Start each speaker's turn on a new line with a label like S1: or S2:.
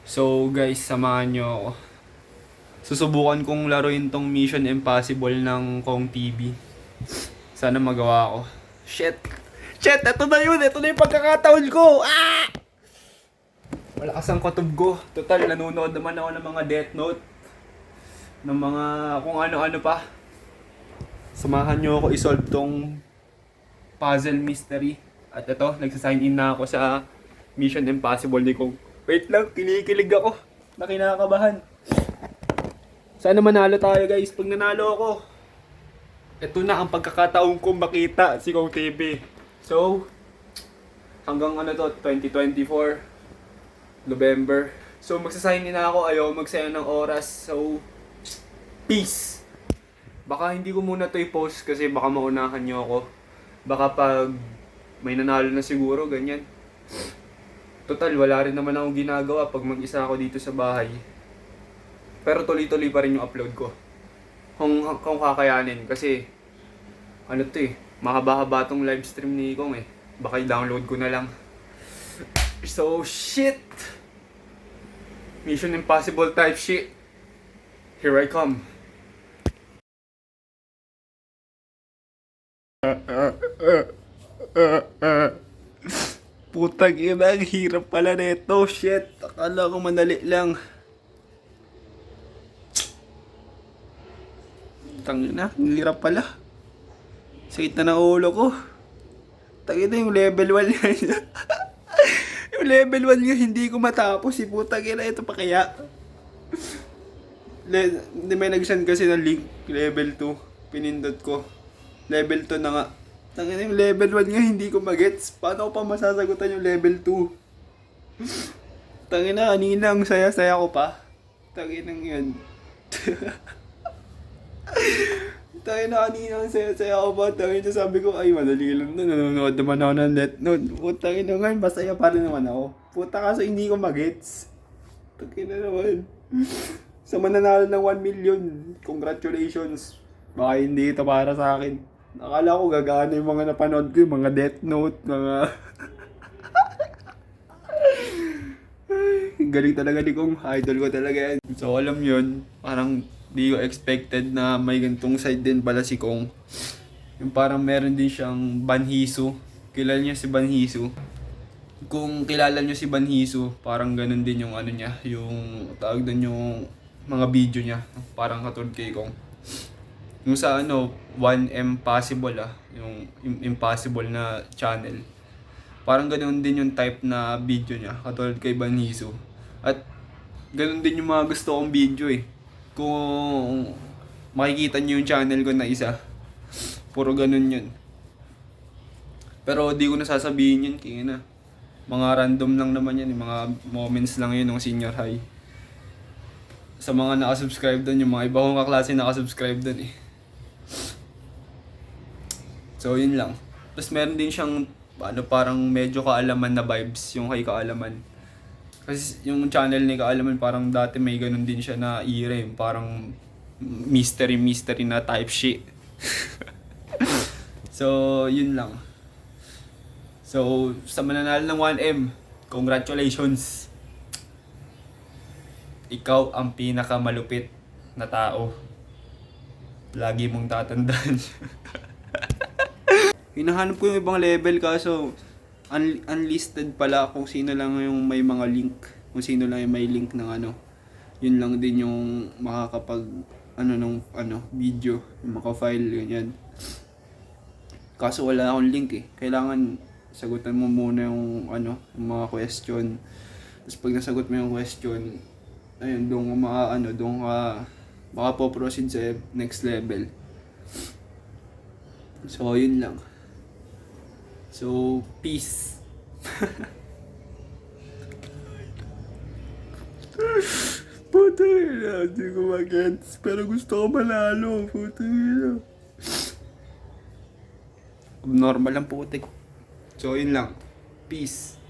S1: So guys, samahan nyo ako. Susubukan kong laruin tong Mission Impossible ng Kong TV. Sana magawa ko. Shit! Shit! Ito na yun! Ito na yung pagkakataon ko! Ah! Malakas ang katob ko. Total, nanonood naman ako ng mga Death Note. Ng mga kung ano-ano pa. Samahan nyo ako isolve tong puzzle mystery. At ito, nagsasign in na ako sa Mission Impossible ni Kong. Wait lang, kinikilig ako. Nakinakabahan. Sana manalo tayo guys. Pag nanalo ako, ito na ang pagkakataon kong makita si Kong TV. So, hanggang ano to, 2024, November. So, magsasign in na ako. Ayaw magsayang ng oras. So, peace! Baka hindi ko muna to i-post kasi baka maunahan nyo ako. Baka pag may nanalo na siguro, ganyan. Total, wala rin naman akong ginagawa pag mag-isa ako dito sa bahay. Pero tuloy-tuloy pa rin yung upload ko. Kung kakayanin. Kasi, ano to eh, mahaba-haba tong live stream ni Kong eh. Baka i-download ko na lang. So, shit! Mission Impossible type shit. Here I come. Putang ina, ang hirap pala nito. Shit, akala ko madali lang. Tangina, ang hirap pala. Sakit na ng ulo ko. Tangina yung level 1 niya. Yung level 1 niya hindi ko matapos. Si putang ina, ito pa kaya. Hindi may nag-send kasi ng link. Level 2. Pinindot ko. Level 2 na nga. Tangina yung level 1 nga hindi ko magets. Paano ko pa masasagutan yung level 2? Tangina, kanina ang saya-saya ko pa. Tanginang yun. Tangina, kanina ang saya-saya ko pa. Tangina, sabi ko, ay madali lang na. Nanonood naman ako ng Death Note. Putangina ngayon, masaya pa rin naman ako. Puta kaso hindi ko magets. Tangina naman. Sa mananalo ng 1 million, congratulations. Baka hindi ito para sa akin. Akala ko gagana yung mga napanood ko, yung mga Death Note, mga... Galing talaga ni Kong, idol ko talaga yan. So alam yun, parang di ko expected na may gantong side din pala si Kong. Yung parang meron din siyang Banhisu. Kilala niyo si Banhisu? Kung kilala niyo si Banhisu, parang ganun din yung ano niya, yung tawag doon yung mga video niya. Parang katulad kay Kong. Yung sa ano, 1M Possible yung impossible na channel. Parang ganoon din yung type na video niya, katulad kay Banhisu. At ganoon din yung mga gusto kong video eh. Kung makikita niyo yung channel ko na isa, puro ganoon yun. Pero di ko nasasabihin yun, kaya na. Mga random lang naman yan, yung mga moments lang yun ng senior high. Sa mga nakasubscribe doon, yung mga iba kong kaklase nakasubscribe doon eh. So yun lang. Tapos meron din siyang parang medyo kaalaman na vibes yung kay Kaalaman. Kasi yung channel ni Kaalaman parang dati may ganun din siya na era yung parang mystery na type shit. So yun lang. So sa mananalo ng 1M, congratulations. Ikaw ang pinakamalupit na tao. Lagi mong tatandaan. Hinahanap ko yung ibang level kaso unlisted pala kung sino lang yung may mga link. Kung sino lang yung may link ng ano. Yun lang din yung makakapag video, yung maka-file ganyan. Kaso wala akong link eh. Kailangan sagutan mo muna yung yung mga question. Tapos pag nasagot mo yung question, ayun doon ka makapo-proceed sa next level. So yun lang. So, peace. Puta na, hindi ko magets. Pero gusto ko manalo. Puta na. Abnormal ang putik. So, yun lang. Peace.